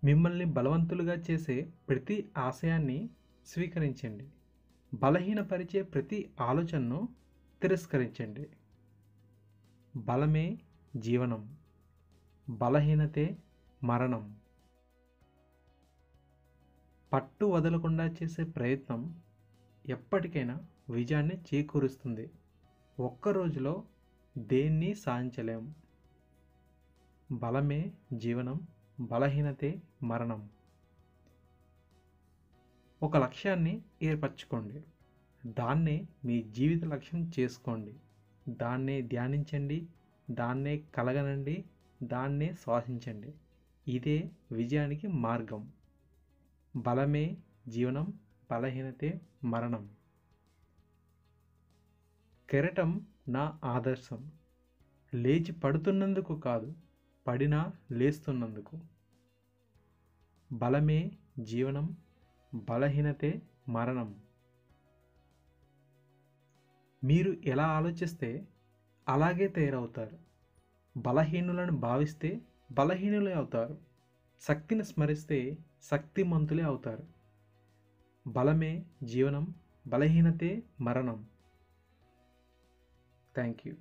మిమ్మల్ని బలవంతులుగా చేసే ప్రతి ఆశయాన్ని స్వీకరించండి. బలహీనపరిచే ప్రతి ఆలోచనను తిరస్కరించండి. బలమే జీవనం, బలహీనతే మరణం. పట్టు వదలకుండా చేసే ప్రయత్నం ఎప్పటికైనా విజయాన్ని చేకూరుస్తుంది. ఒక్క రోజులో దేన్ని సాధించలేం. బలమే జీవనం, బలహీనతే మరణం. ఒక లక్ష్యాన్ని ఏర్పరచుకోండి. దాన్నే మీ జీవిత లక్ష్యం చేసుకోండి. దాన్నే ధ్యానించండి, దాన్నే కలగనండి, దాన్నే శ్వాసించండి. ఇదే విజయానికి మార్గం. బలమే జీవనం, బలహీనతే మరణం. కెరటం నా ఆదర్శం. లేచి పడుతున్నందుకు కాదు, పడినా లేస్తున్నందుకు. బలమే జీవనం, బలహీనతే మరణం. మీరు ఎలా ఆలోచిస్తే అలాగే తయారవుతారు. బలహీనులను భావిస్తే బలహీనులే అవుతారు. శక్తిని స్మరిస్తే శక్తిమంతులే అవుతారు. బలమే జీవనం, బలహీనతే మరణం. Thank you.